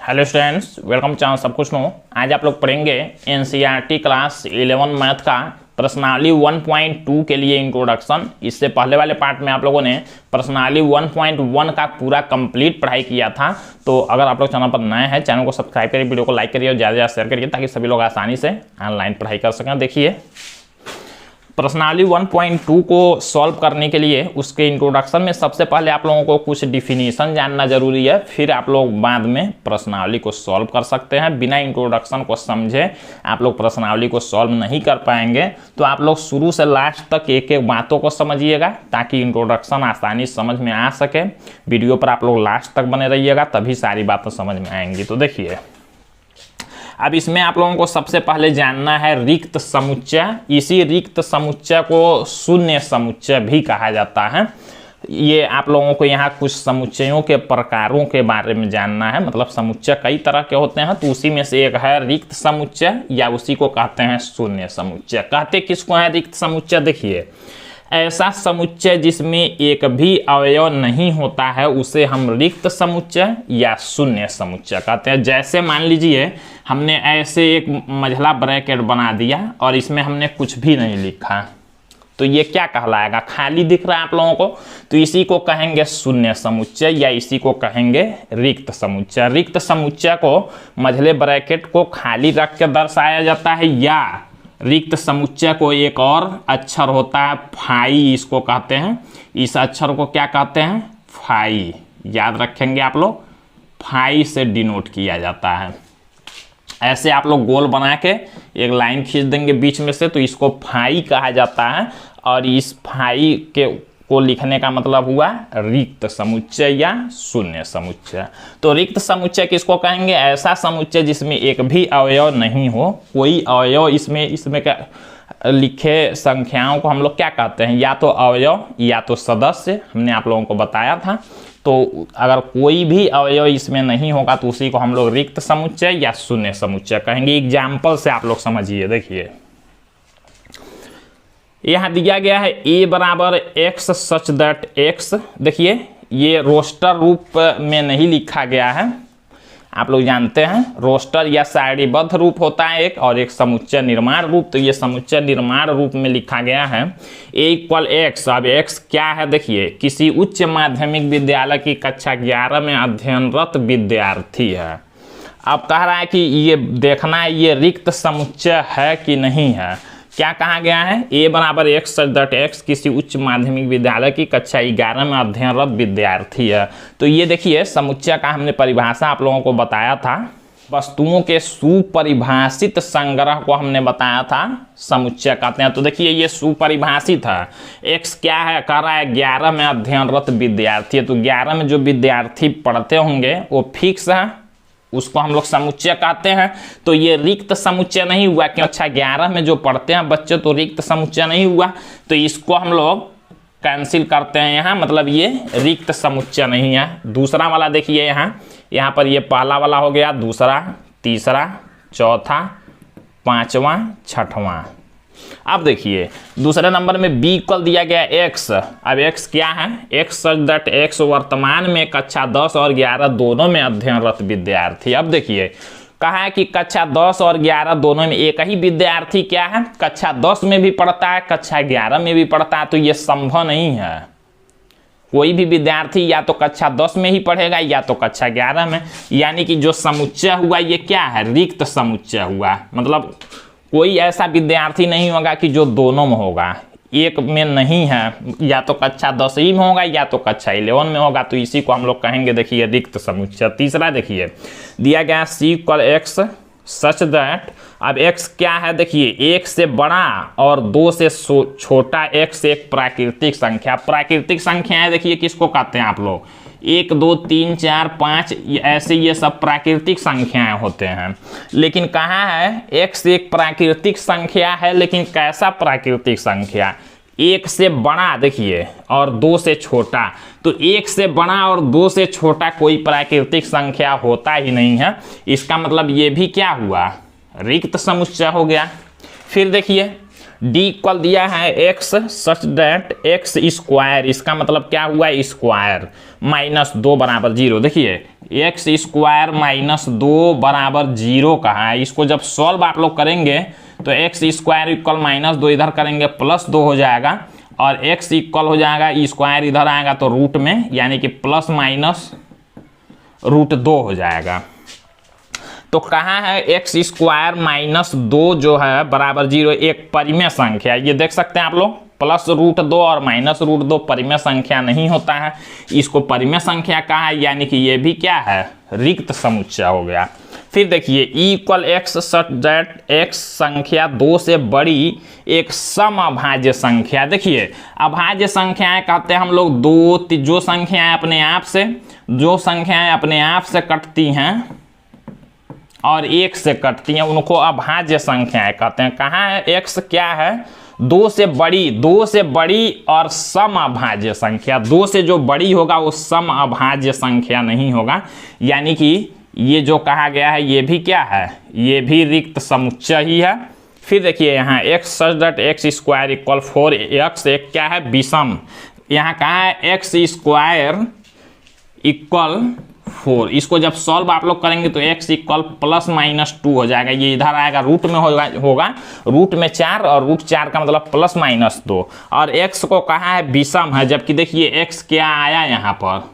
Hello students, welcome channel सब कुछ no. आज आप लोग पढ़ेंगे एनसीईआरटी क्लास 11 मैथ का प्रश्नावली 1.2 के लिए इंट्रोडक्शन। इससे पहले वाले पार्ट में आप लोगों ने प्रश्नावली 1.1 का पूरा कंप्लीट पढ़ाई किया था। तो अगर आप लोग चैनल पर नए हैं, चैनल को सब्सक्राइब करिए, वीडियो को लाइक करिए और ज़्यादा से ज़्यादा शेयर करिए ताकि सभी लोग आसानी से ऑनलाइन पढ़ाई कर सकें। देखिए, प्रश्नावली 1.2 को सॉल्व करने के लिए उसके इंट्रोडक्शन में सबसे पहले आप लोगों को कुछ डिफिनीशन जानना जरूरी है, फिर आप लोग बाद में प्रश्नावली को सॉल्व कर सकते हैं। बिना इंट्रोडक्शन को समझे आप लोग प्रश्नावली को सॉल्व नहीं कर पाएंगे। तो आप लोग शुरू से लास्ट तक एक एक बातों को समझिएगा ताकि इंट्रोडक्शन आसानी समझ में आ सके। वीडियो पर आप लोग लास्ट तक बने रहिएगा, तभी सारी बातें समझ में आएंगी। तो देखिए, अब इसमें आप लोगों को सबसे पहले जानना है रिक्त समुच्चय। इसी रिक्त समुच्चय को शून्य समुच्चय भी कहा जाता है। ये आप लोगों को यहाँ कुछ समुच्चयों के प्रकारों के बारे में जानना है। मतलब समुच्चय कई तरह के होते हैं, तो उसी में से एक है रिक्त समुच्चय, या उसी को कहते हैं शून्य समुच्चय। कहते किसको है रिक्त समुच्चय? देखिए, ऐसा समुच्चय जिसमें एक भी अवयव नहीं होता है उसे हम रिक्त समुच्चय या शून्य समुच्चय कहते हैं। जैसे मान लीजिए हमने ऐसे एक मझला ब्रैकेट बना दिया और इसमें हमने कुछ भी नहीं लिखा, तो ये क्या कहलाएगा? खाली दिख रहा है आप लोगों को, तो इसी को कहेंगे शून्य समुच्चय या इसी को कहेंगे रिक्त समुच्चय। रिक्त समुच्चय को मझले ब्रैकेट को खाली रख के दर्शाया जाता है, या रिक्त समुच्चय को एक और अक्षर होता है फाई, इसको कहते हैं। इस अक्षर को क्या कहते हैं? फाई। याद रखेंगे आप लोग, फाई से डिनोट किया जाता है। ऐसे आप लोग गोल बना के एक लाइन खींच देंगे बीच में से, तो इसको फाई कहा जाता है। और इस फाई के को लिखने का मतलब हुआ रिक्त समुच्चय या शून्य समुच्चय। तो रिक्त समुच्चय किसको कहेंगे? ऐसा समुच्चय जिसमें एक भी अवयव नहीं हो, कोई अवयव इसमें क्या लिखे संख्याओं को हम लोग क्या कहते हैं? या तो अवयव या तो सदस्य, हमने आप लोगों को बताया था। तो अगर कोई भी अवयव इसमें नहीं होगा तो उसी को हम लोग रिक्त समुच्चय या शून्य समुच्चय कहेंगे। एग्जाम्पल से आप लोग समझिए। देखिए, यहाँ दिया गया है a बराबर x सच दैट x। देखिए, ये रोस्टर रूप में नहीं लिखा गया है। आप लोग जानते हैं रोस्टर या सारणीबद्ध रूप होता है एक, और एक समुच्चय निर्माण रूप। तो ये समुच्चय निर्माण रूप में लिखा गया है a इक्वल x। अब x क्या है? देखिए, किसी उच्च माध्यमिक विद्यालय की कक्षा 11 में अध्ययनरत विद्यार्थी है। अब कह रहा है कि ये देखना है ये रिक्त समुच्चय है कि नहीं है। क्या कहा गया है? a बराबर x सच दैट x किसी उच्च माध्यमिक विद्यालय की कक्षा 11 में अध्ययनरत विद्यार्थी है। तो ये देखिए, समुच्चय का हमने परिभाषा आप लोगों को बताया था। वस्तुओं के सुपरिभाषित संग्रह को हमने बताया था, समुच्चय कहते हैं। तो देखिए, ये सुपरिभाषित है। x क्या है? कह रहा है 11 में अध्ययनरत विद्यार्थी है। तो 11 में जो विद्यार्थी पढ़ते होंगे वो फिक्स है, उसको हम लोग समुच्चय कहते हैं। तो ये रिक्त समुच्चय नहीं हुआ, क्यों? अच्छा, 11 में जो पढ़ते हैं बच्चे, तो रिक्त समुच्चय नहीं हुआ। तो इसको हम लोग कैंसिल करते हैं यहाँ, मतलब ये रिक्त समुच्चय नहीं है। दूसरा वाला देखिए, यहाँ पर ये पहला वाला हो गया, दूसरा, तीसरा, चौथा, पांचवा, छठवां। अब देखिए, दूसरे नंबर में b इक्वल दिया गया x। अब x क्या है? x सच दैट x वर्तमान में कक्षा 10 और 11 दोनों में अध्ययनरत विद्यार्थी। अब देखिए, कहा है कि कक्षा 10 और 11 दोनों में एक ही विद्यार्थी क्या है? कक्षा 10 में भी पढ़ता है, कक्षा 11 में भी पढ़ता है। तो ये संभव नहीं है। कोई भी विद्यार्थी या तो कक्षा 10 में ही पढ़ेगा या तो कक्षा 11 में। यानी कि जो समुच्चय हुआ ये क्या है? रिक्त समुच्चय हुआ। मतलब कोई ऐसा विद्यार्थी नहीं होगा कि जो दोनों में होगा, एक में नहीं है, या तो कक्षा 10 ही में होगा या तो कक्षा 11 में होगा। तो इसी को हम लोग कहेंगे, देखिए, रिक्त समुच्चय। तीसरा देखिए, दिया गया c equal x such that. अब x क्या है? देखिए, 1 से बड़ा और 2 से छोटा x एक प्राकृतिक संख्या। प्राकृतिक संख्या है, देखिए, किसको कहते हैं आप लोग? 1 2 3 4 5 ऐसे ये सब प्राकृतिक संख्याएं होते हैं। लेकिन कहाँ है? x एक प्राकृतिक संख्या है, लेकिन कैसा प्राकृतिक संख्या? 1 से बड़ा, देखिए, और 2 से छोटा। तो 1 से बड़ा और 2 से छोटा कोई प्राकृतिक संख्या होता ही नहीं है। इसका मतलब ये भी क्या हुआ? रिक्त समुच्चय हो गया। फिर देखिए, d इक्वल दिया है x such that x square. इसका मतलब क्या हुआ? स्क्वायर। -2 बराबर 0। देखिए, एक्स स्क्वायर माइनस 2 बराबर 0 कहा है। इसको जब सॉल्व आप लोग करेंगे तो एक्स स्क्वायर इक्वल माइनस 2 इधर करेंगे प्लस 2 हो जाएगा, और एक्स इक्वल हो जाएगा ई स्क्वायर इधर आएगा तो रूट में, यानी कि प्लस माइनस रूट 2 हो जाएगा। तो कहा है एक्स स्क्वायर माइनस 2 जो है बराबर 0 एक परिमेय संख्या। ये देख सकते हैं आप लोग, प्लस रूट 2 और माइनस रूट 2 परिमेय संख्या नहीं होता है, इसको परिमेय संख्या कहा है, यानी कि ये भी क्या है, रिक्त समुच्चय हो गया। फिर देखिए E equal x such that x संख्या 2 से बड़ी एक सम अभाज्य संख्या। देखिए अभाज्य संख्याएं कहते हैं हम लोग जो संख्याएं अपने आप से कटती हैं और 1 से कटती हैं उनको अभाज्य संख्याएं कहते हैं। कहाँ है एक्स क्या है, 2 से बड़ी और सम अभाज्य संख्या। 2 से जो बड़ी होगा वो सम अभाज्य संख्या नहीं होगा, यानी कि ये जो कहा गया है ये भी क्या है, ये भी रिक्त समुच्चय ही है। फिर देखिए यहाँ x such that x square equal 4x एक क्या है, विषम। यहाँ कहा है एक्स स्क्वायर इक्वल 4, इसको जब सॉल्व आप लोग करेंगे तो x इक्वल प्लस माइनस 2 हो जाएगा। ये इधर आएगा रूट में होगा रूट में 4 और रूट 4 का मतलब प्लस माइनस 2, और x को कहा है विषम है, जबकि देखिए x क्या आया यहाँ पर,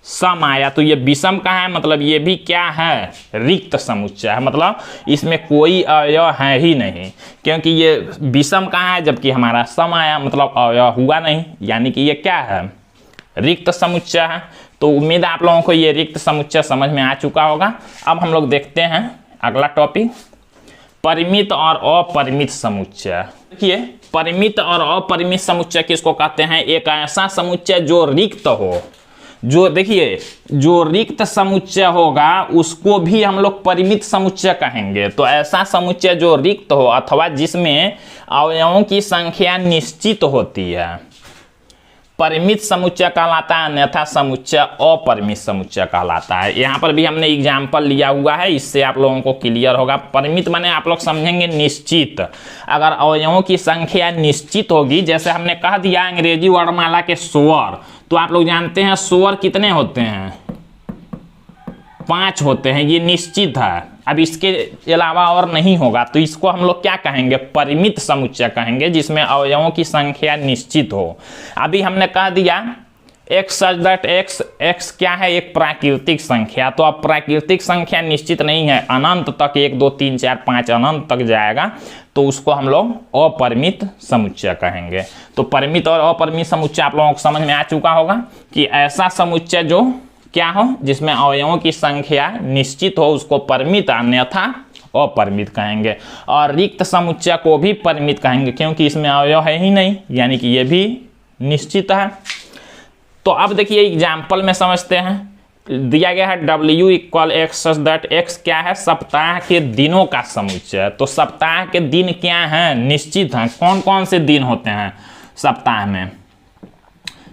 सम आया, तो ये विषम कहाँ है, मतलब ये भी क्या है, रिक्त समुच्चय है, मतलब इसमें कोई अवयव है ही नहीं, क्योंकि ये विषम कहाँ है जबकि हमारा सम आया, मतलब अवयव हुआ नहीं, यानी कि ये क्या है, रिक्त समुच्चय है। तो उम्मीद है आप लोगों को ये रिक्त समुच्चय समझ में आ चुका होगा। अब हम लोग देखते हैं अगला टॉपिक, परिमित और अपरिमित समुच्चय। देखिए परिमित और अपरिमित समुच्चय किसको कहते हैं, एक ऐसा समुच्चय जो रिक्त हो, जो देखिए जो रिक्त समुच्चय होगा उसको भी हम लोग परिमित समुच्चय कहेंगे। तो ऐसा समुच्चय जो रिक्त हो अथवा जिसमें अवयवों की संख्या निश्चित होती है, परिमित समुच्चय कहलाता है, अन्यथा समुच्चय अपरिमित समुच्चय कहलाता है। यहाँ पर भी हमने एग्जाम्पल लिया हुआ है, इससे आप लोगों को क्लियर होगा। परिमित माने आप लोग समझेंगे निश्चित, अगर अवयवों की संख्या निश्चित होगी, जैसे हमने कह दिया अंग्रेजी वर्णमाला के स्वर, तो आप लोग जानते हैं स्वर कितने होते हैं, 5 होते हैं, ये निश्चित है। अब इसके अलावा और नहीं होगा, तो इसको हम लोग क्या कहेंगे, परिमित समुच्चय कहेंगे, जिसमें अवयवों की संख्या निश्चित हो। अभी हमने कह दिया एक्स सच दैट एक्स क्या है, एक प्राकृतिक संख्या। तो अब प्राकृतिक संख्या निश्चित नहीं है, अनंत तक 1 2 3 4 5 अनंत तक जाएगा, तो उसको हम लोग अपरिमित समुच्चय कहेंगे। तो परिमित और अपरिमित समुच्चय आप लोगों को समझ में आ चुका होगा कि ऐसा समुच्चय जो क्या हो, जिसमें अवयवों की संख्या निश्चित हो, उसको परिमित अन्यथा अपरिमित कहेंगे। और रिक्त समुच्चय को भी परिमित कहेंगे, क्योंकि इसमें अवयव है ही नहीं, यानी कि ये भी निश्चित है। तो अब देखिए एग्जाम्पल में समझते हैं, दिया गया है W equal x such that x क्या है, सप्ताह के दिनों का समुच्चय। तो सप्ताह के दिन क्या हैं, निश्चित हैं। कौन कौन से दिन होते हैं सप्ताह में,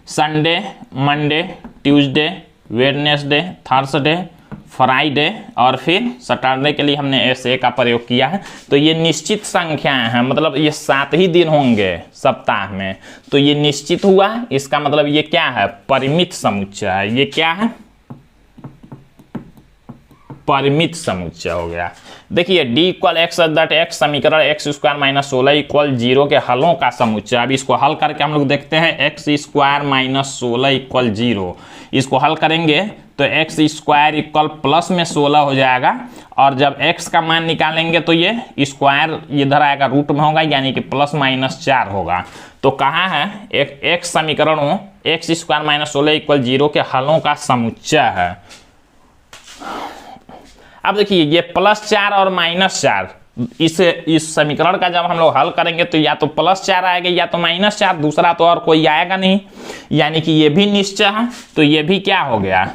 Sunday, Monday, Tuesday, Wednesday, Thursday, Friday और फिर सैटरडे के लिए हमने SA का प्रयोग किया है। तो ये निश्चित संख्याएं हैं, मतलब ये 7 ही दिन होंगे सप्ताह में, तो ये निश्चित हुआ, इसका मतलब ये क्या है, परिमित समुच्चय है। ये क्या है, परिमित समुच्चय हो गया। देखिए D equal x that x समीकरण एक्स स्क्वायर माइनस 16 इक्वल 0 के हलों का समुच्चय। अब इसको हल करके हम लोग देखते हैं, एक्स स्क्वायर माइनस 16 इक्वल 0, इसको हल करेंगे तो एक्स स्क्वायर इक्वल प्लस में 16 हो जाएगा, और जब x का मान निकालेंगे तो ये स्क्वायर इधर आएगा रूट में होगा, यानी कि प्लस माइनस 4 होगा। तो कहाँ है एक समीकरणों एक्स स्क्वायर माइनस 16 इक्वल 0 के हलों का समुच्चय है। अब देखिए ये +4 और -4, इस समीकरण का जब हम लोग हल करेंगे तो या तो +4 आएगा या तो -4, दूसरा तो और कोई आएगा नहीं, यानी कि ये भी निश्चय है। तो ये भी क्या हो गया,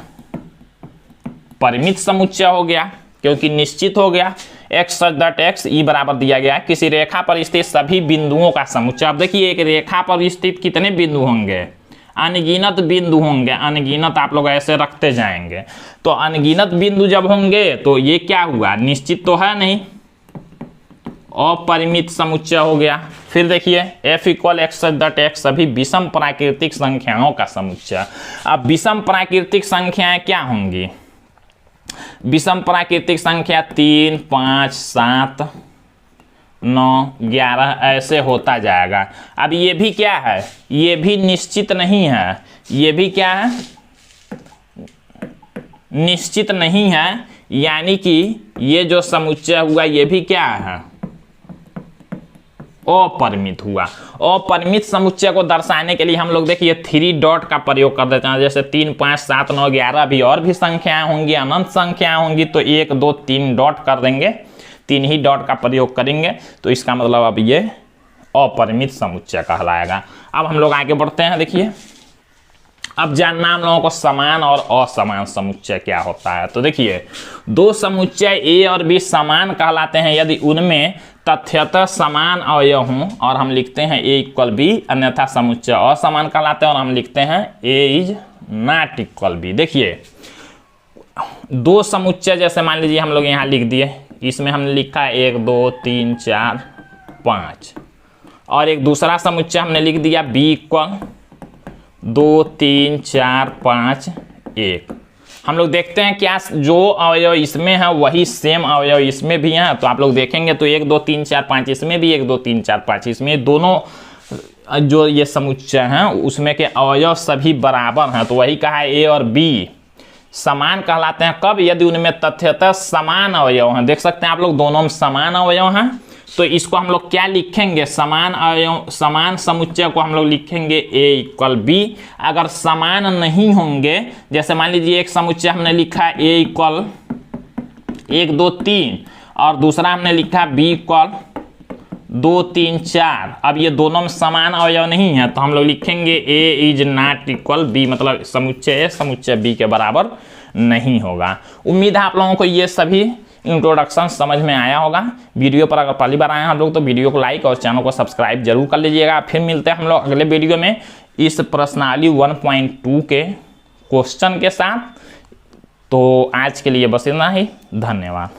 परिमित समुच्चय हो गया, क्योंकि निश्चित हो गया। एक्स सच दैट एक्स ई बराबर दिया गया किसी रेखा पर स्थित सभी बिंदुओं का समुच्चय। अब देखिए एक रेखा पर स्थित कितने बिंदु होंगे, अनगिनत बिंदु होंगे, अनगिनत आप लोग ऐसे रखते जाएंगे। तो अनगिनत बिंदु जब होंगे तो ये क्या हुआ, निश्चित तो है नहीं, अपरिमित समुच्चय हो गया। फिर देखिए f equal x such that x सभी विषम प्राकृतिक संख्याओं का समुच्चय। अब विषम प्राकृतिक संख्याएं क्या होंगी, विषम प्राकृतिक संख्या 3, 5, 7, 9, 11 ऐसे होता जाएगा। अब ये भी क्या है, ये भी निश्चित नहीं है, ये भी क्या है, निश्चित नहीं है, यानी कि ये जो समुच्चय हुआ ये भी क्या है, अपरिमित हुआ। अपरिमित समुच्चय को दर्शाने के लिए हम लोग देखिए 3 डॉट का प्रयोग कर देते हैं। जैसे 3, 5, 7, 9, 11 भी और भी संख्याएं होंगी, अनंत संख्याएं होंगी, तो 1, 2, 3 डॉट कर देंगे, 3 ही डॉट का प्रयोग करेंगे, तो इसका मतलब अब ये अपरिमित समुच्चय कहलाएगा। अब हम लोग आगे बढ़ते हैं। देखिए अब जानना हम लोगों को समान और असमान समुच्चय क्या होता है। तो देखिए दो समुच्चय ए और बी समान कहलाते हैं यदि उनमें तथ्यतः समान अवयव हों और हम लिखते हैं ए इक्वल बी, अन्यथा समुच्चय असमान कहलाते हैं और हम लिखते हैं ए इज नॉट इक्वल बी। देखिए दो समुच्चय जैसे मान लीजिए हम लोग यहाँ लिख दिए, इसमें हमने लिखा है 1, 2, 3, 4, 5 और एक दूसरा समुच्चय हमने लिख दिया बी इक्वल 2, 3, 4, 5, 1। हम लोग देखते हैं क्या जो अवयव इसमें है वही सेम अवयव इसमें भी है। तो आप लोग देखेंगे तो 1, 2, 3, 4, 5 इसमें भी, 1, 2, 3, 4, 5 इसमें, दोनों जो ये समुच्चय हैं उसमें के अवयव सभी बराबर हैं। तो वही कहा है ए और बी समान कहलाते हैं कब, यदि उनमें तथ्यतः समान अवयव हैं। देख सकते हैं आप लोग दोनों में समान अवयव हैं, तो इसको हम लोग क्या लिखेंगे, समान अवयव, समान समुच्चय को हम लोग लिखेंगे ए इक्वल बी। अगर समान नहीं होंगे, जैसे मान लीजिए एक समुच्चय हमने लिखा ए इक्वल 1, 2, 3 और दूसरा हमने लिखा बी इक्वल 2, 3, 4, अब ये दोनों में समान अवयव नहीं है तो हम लोग लिखेंगे ए इज नॉट इक्वल बी, मतलब समुच्चय ए समुच्चय बी के बराबर नहीं होगा। उम्मीद है आप लोगों को ये सभी इंट्रोडक्शन समझ में आया होगा। वीडियो पर अगर पहली बार आए हैं हम लोग तो वीडियो को लाइक और चैनल को सब्सक्राइब जरूर कर लीजिएगा। फिर मिलते हैं हम लोग अगले वीडियो में इस प्रश्नावली 1.2 के क्वेश्चन के साथ। तो आज के लिए बस इतना ही, धन्यवाद।